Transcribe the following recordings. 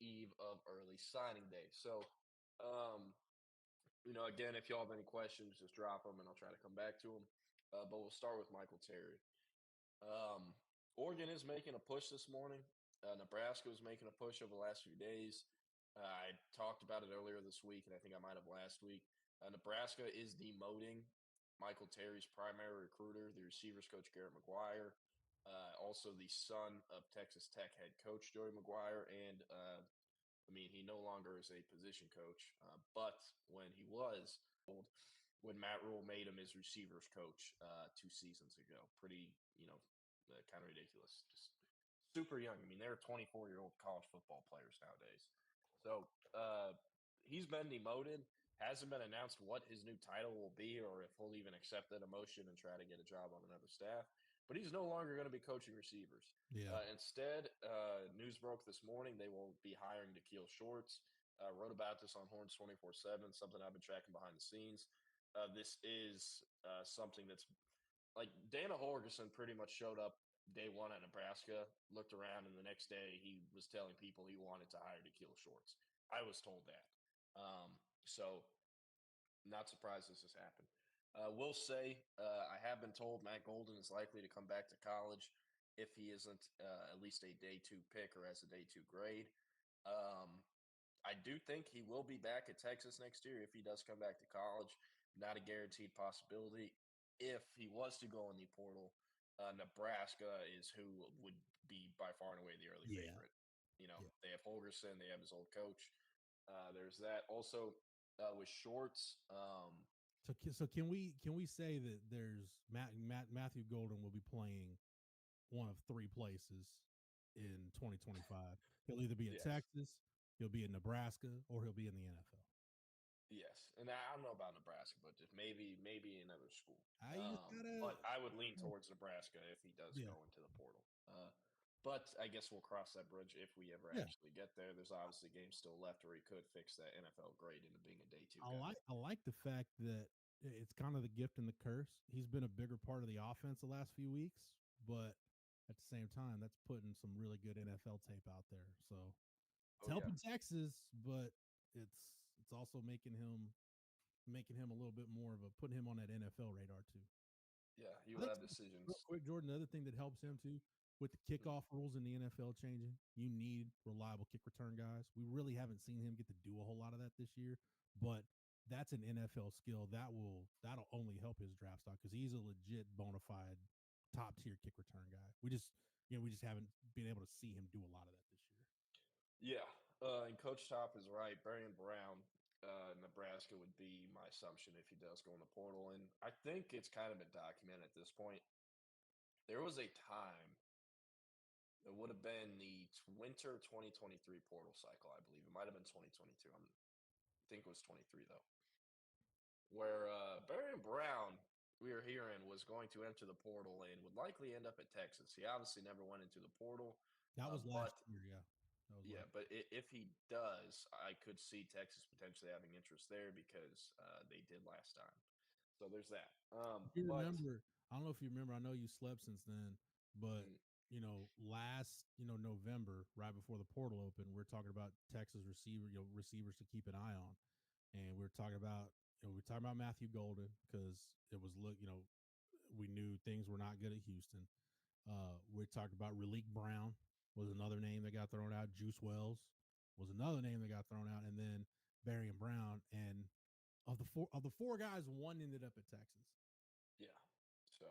eve of early signing day. So, again, if y'all have any questions, just drop them and I'll try to come back to them. But we'll start with Michael Terry. Um, Oregon is making a push this morning. Nebraska was making a push over the last few days. I talked about it earlier this week, and I think I might have last week. Nebraska is demoting Michael Terry's primary recruiter, the receivers coach Garrett McGuire, also the son of Texas Tech head coach Joey McGuire, and he no longer is a position coach, but when he was, when Matt Rule made him his receivers coach 2 seasons ago, pretty, kind of ridiculous. Just super young. I mean, they're 24-year-old college football players nowadays. So he's been demoted. Hasn't been announced what his new title will be or if he'll even accept that emotion and try to get a job on another staff. But he's no longer going to be coaching receivers. Yeah. Instead, news broke this morning they will be hiring Da'Keil Shorts. Wrote about this on Horns 24/7, something I've been tracking behind the scenes. This is something that's like Dana Holgerson pretty much showed up day one at Nebraska, looked around, and the next day he was telling people he wanted to hire Da'Keil Shorts. I was told that. So not surprised this has happened. Will say I have been told Matt Golden is likely to come back to college if he isn't at least a day 2 pick or has a day 2 grade. I do think he will be back at Texas next year if he does come back to college. Not a guaranteed possibility. If he was to go in the portal, Nebraska is who would be by far and away the early Yeah. favorite. Yeah. They have Holgerson, they have his old coach. There's that. Also, with Shorts, So can we say that there's Matthew Golden will be playing one of 3 places in 2025? He'll either be at yes. Texas, he'll be in Nebraska, or he'll be in the NFL. Yes, and I don't know about Nebraska, but just maybe another school. You just But gotta, I would lean towards Nebraska if he does yeah, go into the portal. But I guess we'll cross that bridge if we ever yeah. actually get there. There's obviously games still left where he could fix that NFL grade into being a day 2 I guy. like the fact that it's kind of the gift and the curse. He's been a bigger part of the offense the last few weeks, but at the same time, that's putting some really good NFL tape out there. So it's helping Texas, but it's also making him a little bit more of a putting him on that NFL radar too. Yeah, he I will think have real decisions. quick, Jordan. Another thing that helps him too with the kickoff rules in the NFL changing, you need reliable kick return guys. We really haven't seen him get to do a whole lot of that this year, but that's an NFL skill that'll only help his draft stock because he's a legit bona fide top tier kick return guy. We just haven't been able to see him do a lot of that this year. Yeah, and Coach Top is right. Barian Brown, Nebraska would be my assumption if he does go in the portal, and I think it's kind of been documented at this point. There was a time it would have been the winter 2023 portal cycle, I believe. It might have been 2022. I think it was 23 though, where Barry Brown, we were hearing, was going to enter the portal and would likely end up at Texas. He obviously never went into the portal, That was last but year, yeah. That was yeah, last. but if he does, I could see Texas potentially having interest there because they did last time. So there's that. You But remember? I don't know if you remember. I know you slept since then, but mm, last November, right before the portal opened, we're talking about Texas receivers to keep an eye on, and we're talking about Matthew Golden because it was we knew things were not good at Houston. We talked about Raleek Brown was another name that got thrown out. Juice Wells was another name that got thrown out, and then Barry and Brown. And of the four guys, one ended up at Texas. yeah, so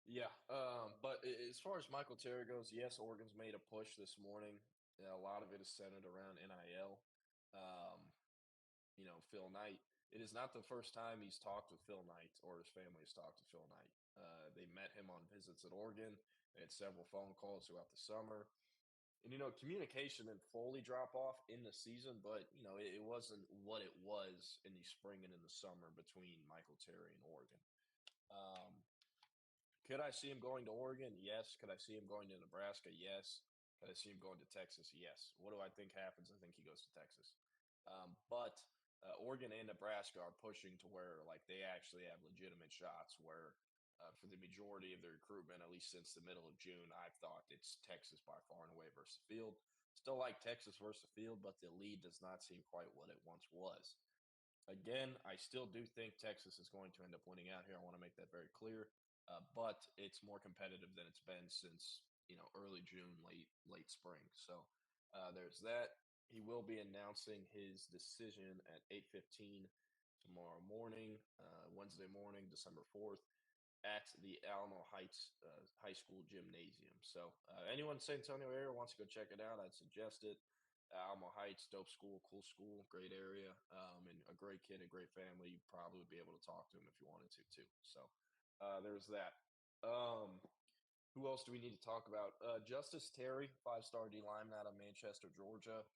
yeah. But as far as Michael Terry goes, yes, Oregon's made a push this morning. A lot of it is centered around NIL. Um, Phil Knight. It is not the first time he's talked with Phil Knight or his family has talked to Phil Knight. They met him on visits at Oregon. They had several phone calls throughout the summer. And, communication didn't fully drop off in the season, but, it wasn't what it was in the spring and in the summer between Michael Terry and Oregon. Um, could I see him going to Oregon? Yes. Could I see him going to Nebraska? Yes. Could I see him going to Texas? Yes. What do I think happens? I think he goes to Texas. But Oregon and Nebraska are pushing to where they actually have legitimate shots. Where for the majority of the recruitment, at least since the middle of June, I've thought it's Texas by far and away versus the field. Still like Texas versus the field, but the lead does not seem quite what it once was. Again, I still do think Texas is going to end up winning out here. I want to make that very clear. But it's more competitive than it's been since early June, late spring. So there's that. He will be announcing his decision at 8:15 tomorrow morning, Wednesday morning, December 4th, at the Alamo Heights High School Gymnasium. So anyone in San Antonio area wants to go check it out, I'd suggest it. Alamo Heights, dope school, cool school, great area, and a great kid, a great family. You probably would be able to talk to him if you wanted to too. So there's that. Who else do we need to talk about? Justice Terry, 5-star D lineman out of Manchester, Georgia,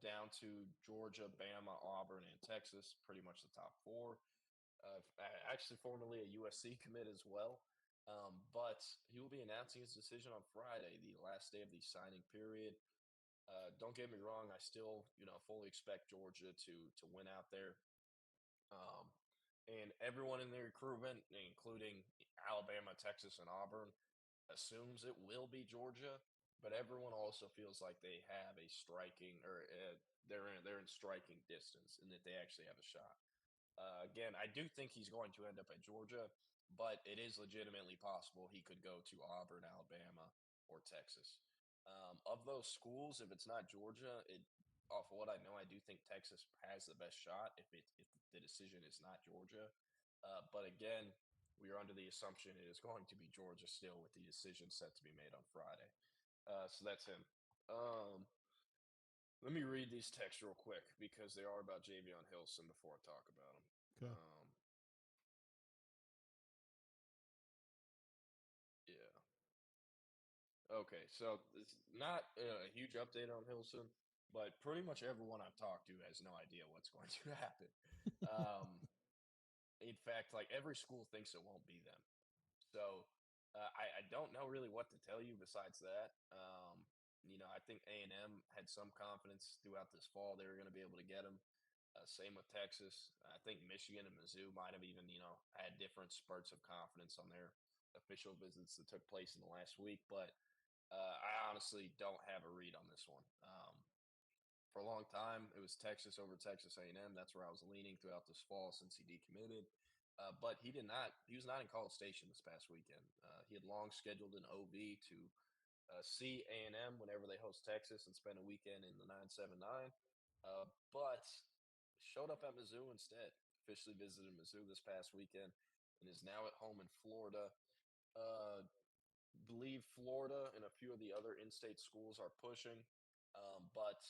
down to Georgia, Bama, Auburn, and Texas. Pretty much the top four. Actually, formerly a USC commit as well. But he will be announcing his decision on Friday, the last day of the signing period. Don't get me wrong, I still, fully expect Georgia to win out there. And everyone in the recruitment, including Alabama, Texas, and Auburn, assumes it will be Georgia. But everyone also feels like they have a striking, or they're in striking distance, and that they actually have a shot. Again, I do think he's going to end up at Georgia, but it is legitimately possible he could go to Auburn, Alabama, or Texas. Of those schools, if it's not Georgia, off of what I know, I do think Texas has the best shot if the decision is not Georgia. But again, we are under the assumption it is going to be Georgia still, with the decision set to be made on Friday. So that's him. Let me read these texts real quick because they are about Javon Hillson before I talk about him. Okay. Yeah. Okay, so it's not a huge update on Hillson, but pretty much everyone I've talked to has no idea what's going to happen. Um, in fact, like every school thinks it won't be them. So I don't know really what to tell you besides that. I think A&M had some confidence throughout this fall they were going to be able to get him. Same with Texas. I think Michigan and Mizzou might have even, had different spurts of confidence on their official visits that took place in the last week. But I honestly don't have a read on this one. For a long time, it was Texas over Texas A&M. That's where I was leaning throughout this fall since he decommitted. But he did not. He was not in College Station this past weekend. He had long scheduled an OV to see A&M whenever they host Texas and spend a weekend in the 979. But showed up at Mizzou instead. Officially visited Mizzou this past weekend and is now at home in Florida. Believe Florida and a few of the other in-state schools are pushing, but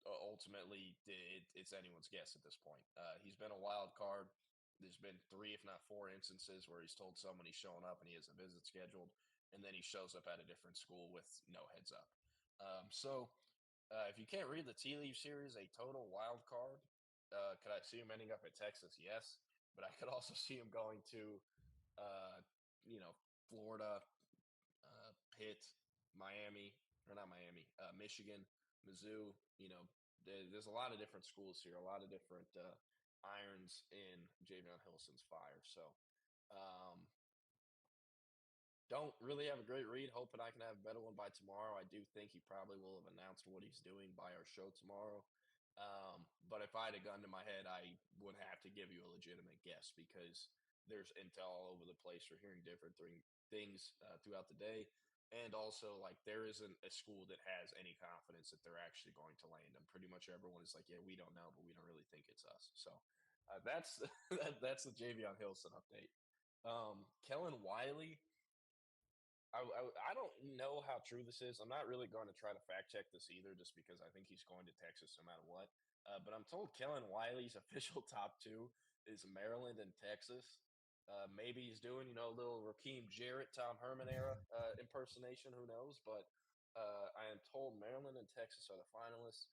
ultimately it's anyone's guess at this point. He's been a wild card. There's been 3, if not 4, instances where he's told someone he's showing up and he has a visit scheduled, and then he shows up at a different school with no heads up. If you can't read the tea leaf series, a total wild card. Could I see him ending up at Texas? Yes, but I could also see him going to, Florida, Pitt, Miami, or not Miami, Michigan, Mizzou. There's a lot of different schools here, a lot of different irons in Javon Hillson's fire. So, don't really have a great read. Hoping I can have a better one by tomorrow. I do think he probably will have announced what he's doing by our show tomorrow. But if I had a gun to my head, I would have to give you a legitimate guess because there's intel all over the place. We're hearing different things throughout the day. And also, like, there isn't a school that has any confidence that they're actually going to land him. Pretty much everyone is like, yeah, we don't know, but we don't really think it's us. So that's that's the Javon Hillson update. Kellen Wy, I don't know how true this is. I'm not really going to try to fact check this either, just because I think he's going to Texas no matter what. But I'm told Kellen Wy's official top 2 is Maryland and Texas. Maybe he's doing, a little Raheem Jarrett, Tom Herman era impersonation. Who knows? But I am told Maryland and Texas are the finalists.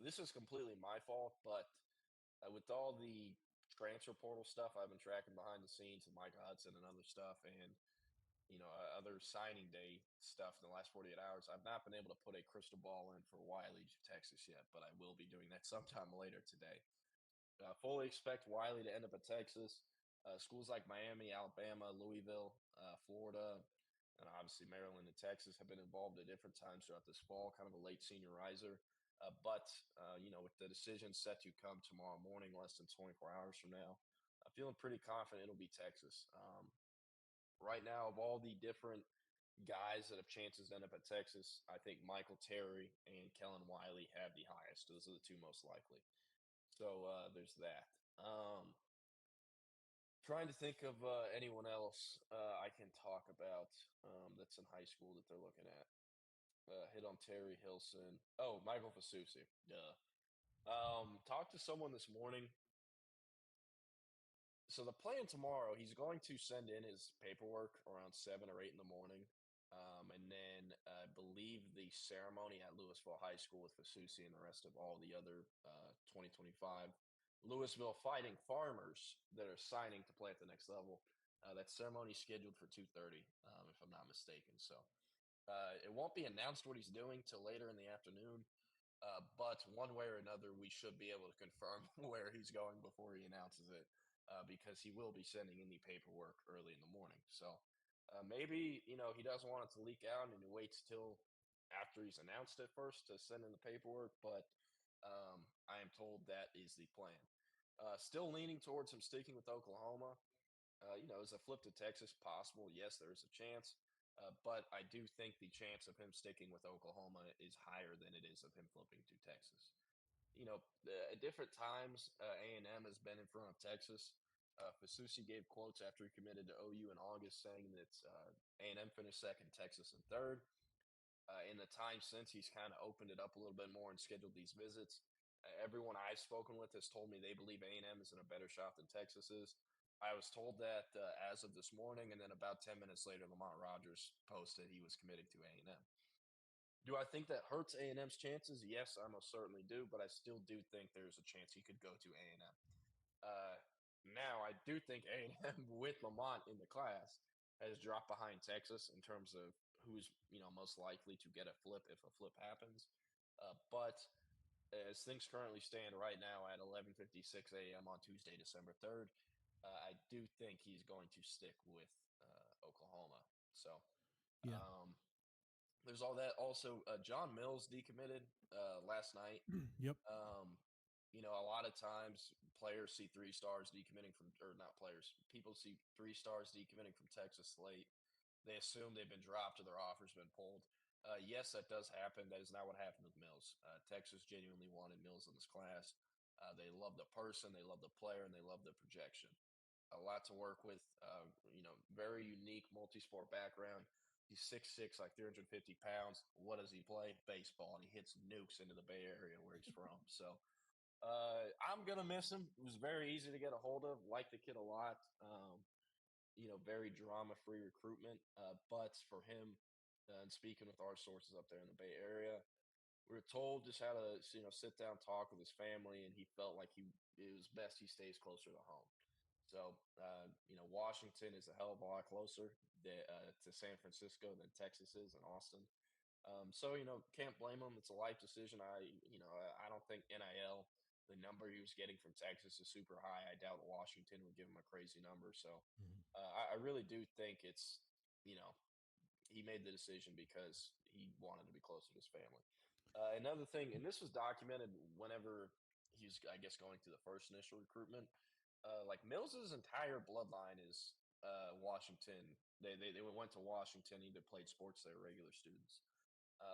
This is completely my fault, but with all the transfer portal stuff I've been tracking behind the scenes and Mike Hudson and other stuff, and other signing day stuff in the last 48 hours, I've not been able to put a crystal ball in for Wiley to Texas yet, but I will be doing that sometime later today. Fully expect Wiley to end up at Texas. Schools like Miami, Alabama, Louisville, Florida, And obviously, Maryland and Texas have been involved at different times throughout this fall, kind of a late senior riser. But with the decision set to come tomorrow morning, less than 24 hours from now, I'm feeling pretty confident it'll be Texas. Right now, of all the different guys that have chances to end up at Texas, I think Michael Terry and Kellen Wy have the highest. Those are the two most likely. So there's that. Trying to think of anyone else I can talk about that's in high school that they're looking at. Hit on Terry Hillson. Oh, Michael Fasusi. Duh. Talked to someone this morning. So the plan tomorrow, he's going to send in his paperwork around 7 or 8 in the morning. And then I believe the ceremony at Louisville High School with Fasusi and the rest of all the other 2025 Louisville Fighting Farmers that are signing to play at the next level. That ceremony is scheduled for 2:30, if I'm not mistaken. So it won't be announced what he's doing till later in the afternoon. But one way or another, we should be able to confirm where he's going before he announces it, because he will be sending in the paperwork early in the morning. So maybe he doesn't want it to leak out and he waits till after he's announced it first to send in the paperwork. But I am told that is the plan. Still leaning towards him sticking with Oklahoma. Is a flip to Texas possible? Yes, there is a chance. But I do think the chance of him sticking with Oklahoma is higher than it is of him flipping to Texas. At different times, A&M has been in front of Texas. Fasusi gave quotes after he committed to OU in August saying that A&M finished second, Texas in third. In the time since, he's kind of opened it up a little bit more and scheduled these visits. Everyone I've spoken with has told me they believe A&M is in a better shot than Texas is. I was told that as of this morning, and then about 10 minutes later, Lamont Rogers posted he was committing to A&M. Do I think that hurts A&M's chances? Yes, I most certainly do, but I still do think there's a chance he could go to A&M. Now, I do think A&M with Lamont in the class has dropped behind Texas in terms of who's most likely to get a flip if a flip happens. But as things currently stand right now at 11:56 a.m. on Tuesday, December 3rd, I do think he's going to stick with Oklahoma. So Yeah. um, there's all that. Also, John Mills decommitted last night. Yep. A lot of times players see 3 stars decommitting from, or not players, people see 3 stars decommitting from Texas late. They assume they've been dropped or their offer's been pulled. Yes, that does happen. That is not what happened with Mills. Texas genuinely wanted Mills in this class. They love the person, they love the player, and they love the projection. A lot to work with. Very unique multi-sport background. He's 6'6", like 350 pounds. What does he play? Baseball, and he hits nukes into the Bay Area where he's from. So I'm gonna miss him. It was very easy to get a hold of. Like the kid a lot. Very drama-free recruitment. But for him, and speaking with our sources up there in the Bay Area, we were told just how to sit down, talk with his family, and he felt like it was best he stays closer to home. So Washington is a hell of a lot closer to San Francisco than Texas is and Austin. Can't blame him. It's a life decision. I don't think NIL, the number he was getting from Texas, is super high. I doubt Washington would give him a crazy number. So Mhm. I really do think it's, he made the decision because he wanted to be closer to his family. Another thing, and this was documented whenever he was, I guess, going through the first initial recruitment. Like Mills's entire bloodline is Washington. They went to Washington, either played sports there, regular students.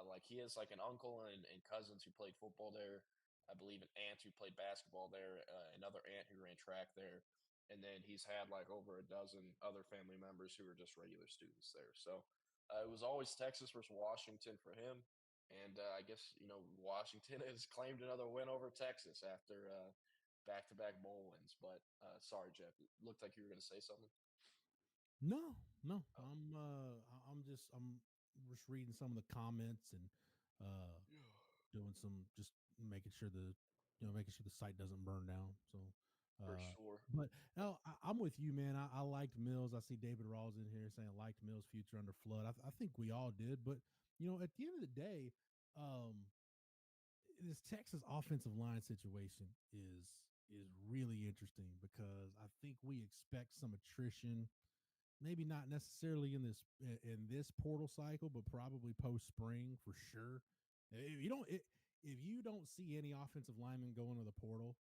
Like he has like an uncle and cousins who played football there. I believe an aunt who played basketball there, another aunt who ran track there, and then he's had like over a dozen other family members who are just regular students there. So it was always Texas versus Washington for him, and I guess Washington has claimed another win over Texas after back-to-back bowl wins. But sorry, Jeff, it looked like you were going to say something. No, no. Oh. I'm just reading some of the comments and doing some just making sure the site doesn't burn down. So For sure. but no, I'm with you, man. I liked Mills. I see David Rawls in here saying liked Mills' future under flood. I think we all did, but at the end of the day, this Texas offensive line situation is really interesting because I think we expect some attrition maybe not necessarily in this portal cycle, but probably post spring for sure. If you don't see any offensive linemen go into the portal,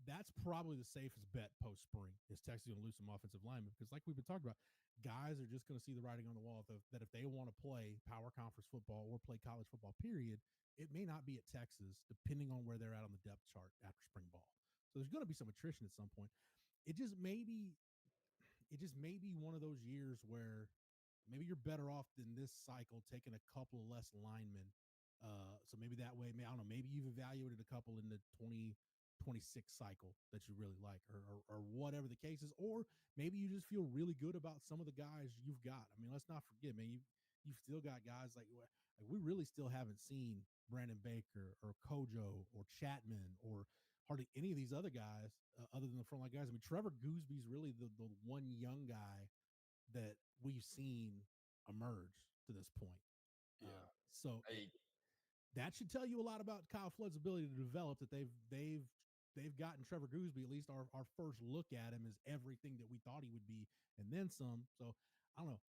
that's probably the safest bet post spring is Texas going to lose some offensive linemen because, like we've been talking about, guys are just going to see the writing on the wall that if they want to play power conference football or play college football, period, it may not be at Texas, depending on where they're at on the depth chart after spring ball. So there's going to be some attrition at some point. It just may be one of those years where maybe you're better off than this cycle taking a couple of less linemen. So maybe that way, I don't know, maybe you've evaluated a couple in the 2026 cycle that you really like, or whatever the case is, or maybe you just feel really good about some of the guys you've got. I mean, let's not forget, man, you've still got guys like we really still haven't seen Brandon Baker or Kojo or Chapman or hardly any of these other guys other than the frontline guys. I mean, Trevor Goosby's really the one young guy that we've seen emerge to this point. Yeah. So that should tell you a lot about Kyle Flood's ability to develop, that they've gotten Trevor Goosby. At least our first look at him is everything that we thought he would be, and then some. So I don't know.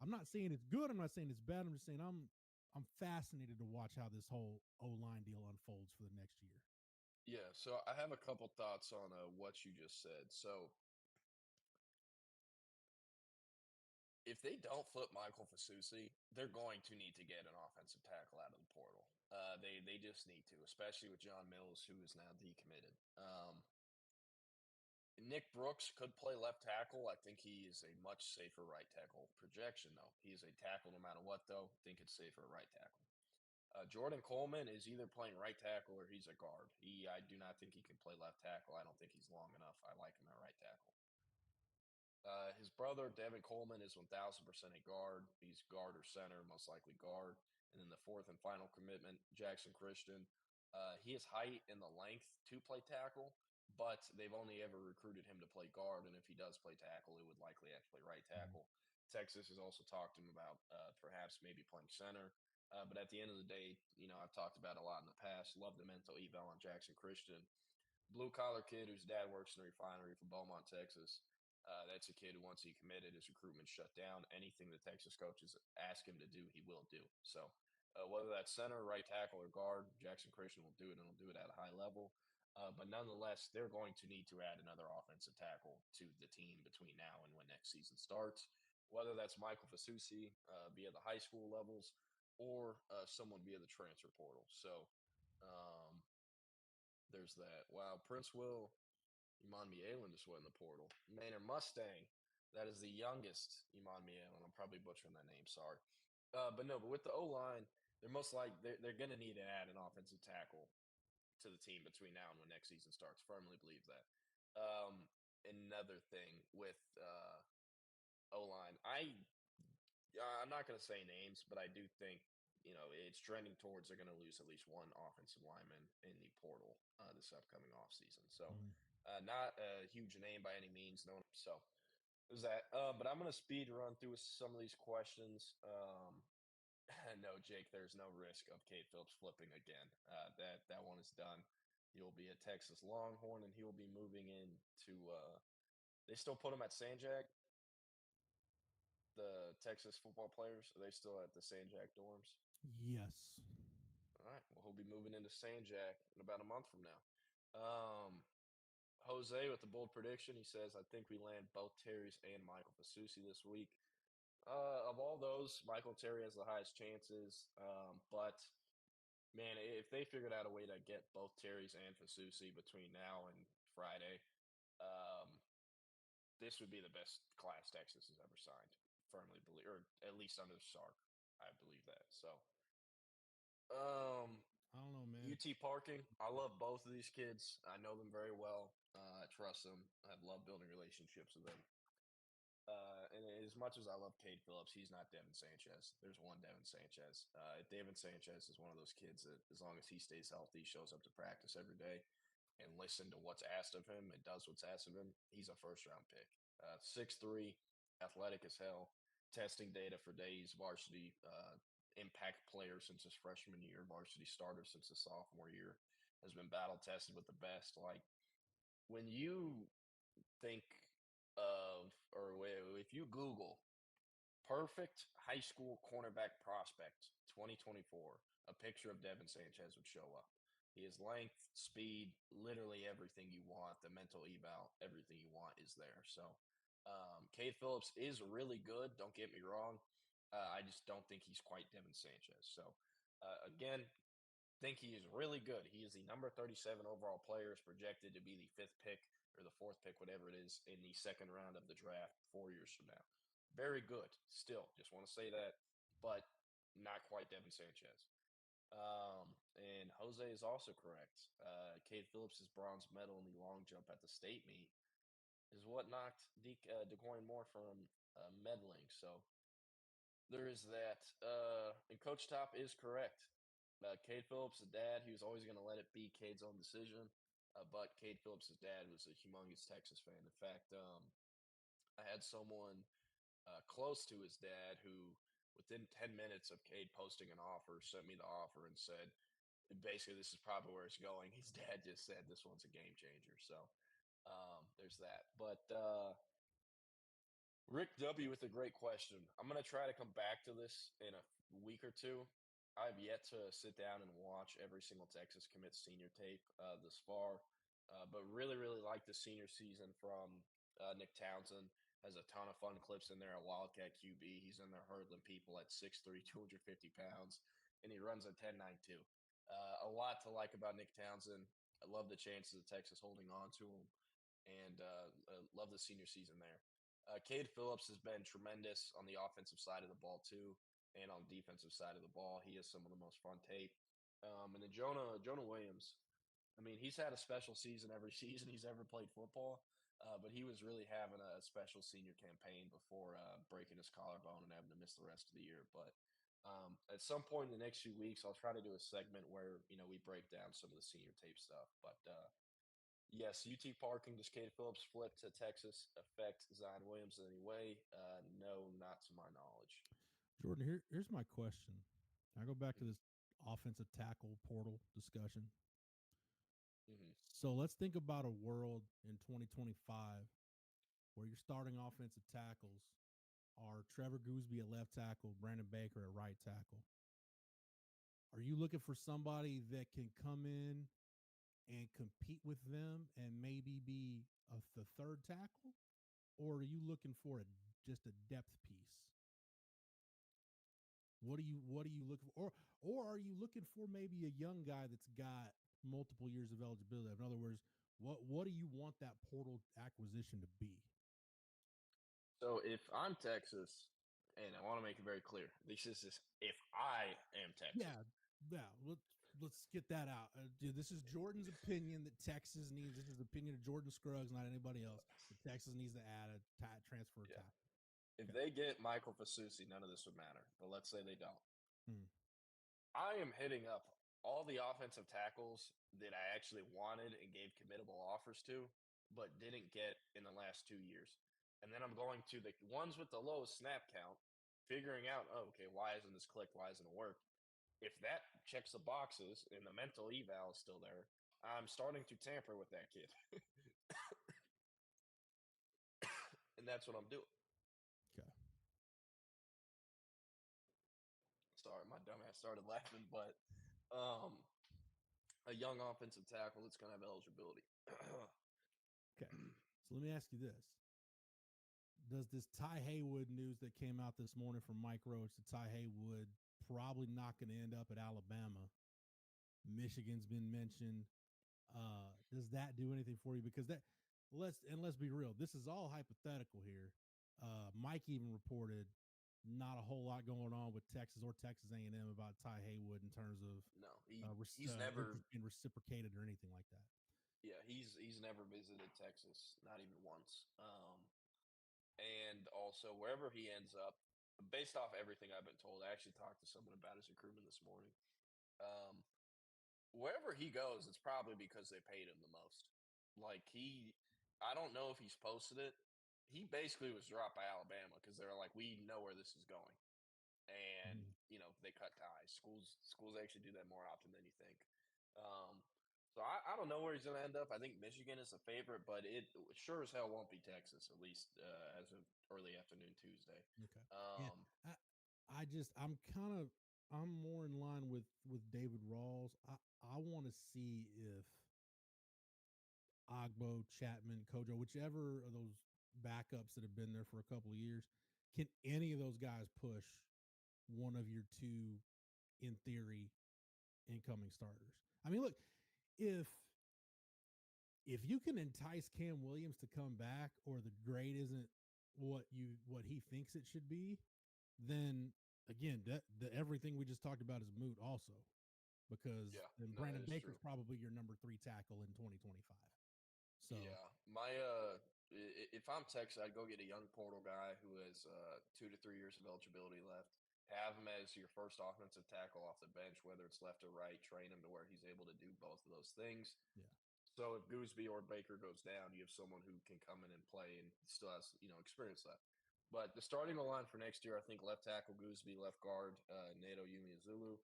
I'm not saying it's good. I'm not saying it's bad. I'm just saying I'm fascinated to watch how this whole O-line deal unfolds for the next year. Yeah, so I have a couple thoughts on what you just said. So if they don't flip Michael Fasusi, they're going to need to get an offensive tackle out of the portal. They just need to, especially with John Mills, who is now decommitted. Nick Brooks could play left tackle. I think he is a much safer right tackle projection, though. He is a tackle no matter what, though. I think it's safer right tackle. Jordan Coleman is either playing right tackle or he's a guard. I do not think he can play left tackle. I don't think he's long enough. I like him at right tackle. His brother, Devin Coleman, is 1,000% a guard. He's guard or center, most likely guard. And then the fourth and final commitment, Jackson Christian. He has height and the length to play tackle, but they've only ever recruited him to play guard. And if he does play tackle, it would likely actually right tackle. Texas has also talked to him about perhaps maybe playing center. But at the end of the day, I've talked about a lot in the past. Love the mental eval on Jackson Christian. Blue collar kid whose dad works in a refinery for Beaumont, Texas. That's a kid who, once he committed, his recruitment shut down. Anything the Texas coaches ask him to do, he will do. So whether that's center, right tackle, or guard, Jackson Christian will do it, and he'll do it at a high level. But nonetheless, they're going to need to add another offensive tackle to the team between now and when next season starts, whether that's Michael Fasusi via the high school levels or someone via the transfer portal. So there's that. Wow, Prince Will Iman Mielen just went in the portal. Maynard Mustang, that is the youngest Iman Mielen. I'm probably butchering that name. Sorry. But with the O-line, they're most likely they're going to need to add an offensive tackle to the team between now and when next season starts. Firmly believe that. Another thing with O-line, I'm not going to say names, but I do think it's trending towards they're going to lose at least one offensive lineman in the portal this upcoming offseason. So not a huge name by any means. No, so there's that. But I'm going to speed run through some of these questions. No, Jake, there's no risk of Cade Phillips flipping again. That one is done. He'll be a Texas Longhorn, and he will be moving into. They still put him at Sanjak. The Texas football players, are they still at the Sanjak dorms? Yes. All right. Well, he'll be moving into Sanjak in about a month from now. Jose with the bold prediction. He says, I think we land both Terry's and Michael Fasusi this week. Of all those, Michael Terry has the highest chances. But, man, if they figured out a way to get both Terry's and Fasusi between now and Friday, this would be the best class Texas has ever signed. Firmly believe, or at least under Sark, I believe that. So, I don't know, man. UT Parking. I love both of these kids. I know them very well. I trust them. I love building relationships with them. And as much as I love Cade Phillips, he's not Devin Sanchez. There's one Devin Sanchez. Devin Sanchez is one of those kids that, as long as he stays healthy, shows up to practice every day and listen to what's asked of him and does what's asked of him, he's a first-round pick. 6'3", athletic as hell, testing data for days, varsity impact player since his freshman year, varsity starter since his sophomore year, has been battle tested with the best. Like, when you think if you Google perfect high school cornerback prospect 2024, a picture of Devin Sanchez would show up. He has length, speed, literally everything you want. The mental eval, everything you want is there. So, Cade Phillips is really good. Don't get me wrong. I just don't think he's quite Devin Sanchez. So, again, think he is really good. He is the number 37 overall player, is projected to be the fifth pick or the fourth pick, whatever it is, in the second round of the draft 4 years from now. Very good. Still, just want to say that, but not quite Devin Sanchez. And Jose is also correct. Cade Phillips' bronze medal in the long jump at the state meet is what knocked DeCoin Moore from medaling. So there is that. And Coach Top is correct. Cade Phillips' dad, he was always going to let it be Cade's own decision. But Cade Phillips' dad was a humongous Texas fan. In fact, I had someone close to his dad who, within 10 minutes of Cade posting an offer, sent me the offer and said, basically, this is probably where it's going. His dad just said this one's a game changer. So there's that. But Rick W. with a great question. I'm going to try to come back to this in a week or two. I've yet to sit down and watch every single Texas commit senior tape this far, but really, really like the senior season from Nick Townsend. Has a ton of fun clips in there. A Wildcat QB. He's in there hurdling people at 6'3", 250 pounds, and he runs a 10.92. A lot to like about Nick Townsend. I love the chances of Texas holding on to him, and love the senior season there. Cade Phillips has been tremendous on the offensive side of the ball too, and on the defensive side of the ball. He has some of the most fun tape. And then Jonah Williams. I mean, he's had a special season every season he's ever played football, but he was really having a special senior campaign before breaking his collarbone and having to miss the rest of the year. But at some point in the next few weeks, I'll try to do a segment where we break down some of the senior tape stuff. But yes, UT parking. Does Cade Phillips flip to Texas affect Zion Williams in any way? No, not to my knowledge. Jordan, here's my question. I go back to this offensive tackle portal discussion. Mm-hmm. So let's think about a world in 2025 where your starting offensive tackles are Trevor Gooseby at left tackle, Brandon Baker at right tackle. Are you looking for somebody that can come in and compete with them and maybe be the third tackle? Or are you looking for just a depth piece? What are you looking for? Or are you looking for maybe a young guy that's got multiple years of eligibility? In other words, what do you want that portal acquisition to be? So if I'm Texas, and I want to make it very clear, this is if I am Texas. Yeah. Let's get that out. This is Jordan's opinion that Texas needs. This is the opinion of Jordan Scruggs, not anybody else. That Texas needs to add a transfer tackle. If they get Michael Fasusi, none of this would matter. But let's say they don't. I am hitting up all the offensive tackles that I actually wanted and gave committable offers to, but didn't get in the last 2 years. And then I'm going to the ones with the lowest snap count, figuring out, okay, why isn't this click? Why isn't it work? If that checks the boxes and the mental eval is still there, I'm starting to tamper with that kid. And that's what I'm doing. Okay. Sorry, my dumbass started laughing, but a young offensive tackle that's going to have eligibility. Okay. So let me ask you this. Does this Ty Haywood news that came out this morning from Mike Roach, that Ty Haywood probably not going to end up at Alabama? Michigan's been mentioned. Does that do anything for you? Because let's be real, this is all hypothetical here. Mike even reported not a whole lot going on with Texas or Texas A&M about Ty Haywood in terms of he's never been reciprocated or anything like that. Yeah, he's never visited Texas, not even once. And also wherever he ends up, based off everything I've been told, I actually talked to someone about his recruitment this morning. Wherever he goes, it's probably because they paid him the most. Like I don't know if he's posted it. He basically was dropped by Alabama because they're like, we know where this is going, and they cut ties. Schools actually do that more often than you think. So I don't know where he's going to end up. I think Michigan is a favorite, but it sure as hell won't be Texas, at least as of early afternoon Tuesday. Okay. Yeah. I'm more in line with David Rawls. I want to see if Agbo, Chapman, Kojo, whichever of those backups that have been there for a couple of years, can any of those guys push one of your two, in theory, incoming starters? I mean, look, if you can entice Cam Williams to come back, or the grade isn't what he thinks it should be, then again, everything we just talked about is moot also, because then Brandon Baker's probably your number 3 tackle in 2025. So if I'm Texas, I'd go get a young portal guy who has 2 to 3 years of eligibility left. Have him as your first offensive tackle off the bench, whether it's left or right. Train him to where he's able to do both of those things. Yeah. So if Gooseby or Baker goes down, you have someone who can come in and play and still has experience left. But the starting line for next year, I think left tackle Gooseby, left guard Nato Umeozulu,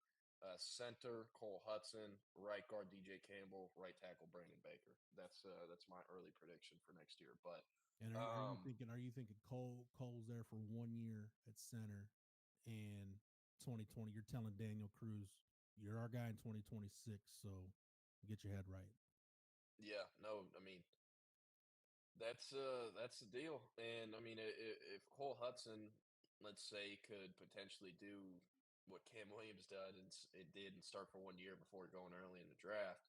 center Cole Hudson, right guard DJ Campbell, right tackle Brandon Baker. That's my early prediction for next year. But and are you thinking Cole's there for 1 year at center, and 2020 you're telling Daniel Cruz you're our guy in 2026, so get your head right? Yeah, no, I mean that's the deal. And I mean, if Cole Hudson, let's say, could potentially do what Cam Williams did and start for 1 year before going early in the draft,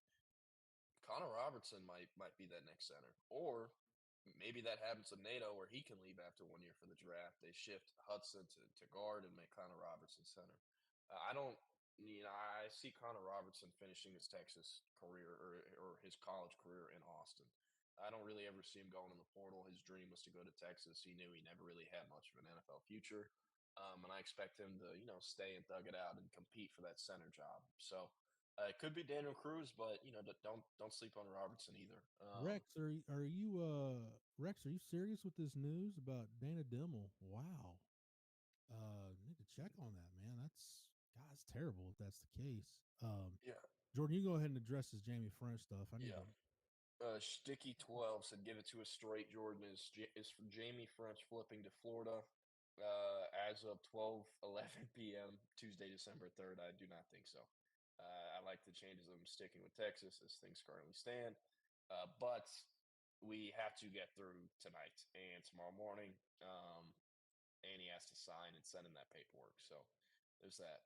Connor Robertson might be that next center. Or maybe that happens to NATO where he can leave after 1 year for the draft. They shift Hudson to guard and make Connor Robertson center. I don't, I see Connor Robertson finishing his Texas career or his college career in Austin. I don't really ever see him going in the portal. His dream was to go to Texas. He knew he never really had much of an NFL future. And I expect him to, stay and thug it out and compete for that center job. So it could be Daniel Cruz, but don't sleep on Robertson either. Rex, are you serious with this news about Dana Dimmel? Wow. Need to check on that, man. That's terrible if that's the case. Yeah. Jordan, you go ahead and address this Jamie French stuff. I need to. Sticky 12 said, "Give it to us straight." Jordan is for Jamie French flipping to Florida as of 12:11 p.m. Tuesday, December 3rd. I do not think so. I like the changes of him sticking with Texas as things currently stand, but we have to get through tonight and tomorrow morning, and he has to sign and send in that paperwork. So there's that.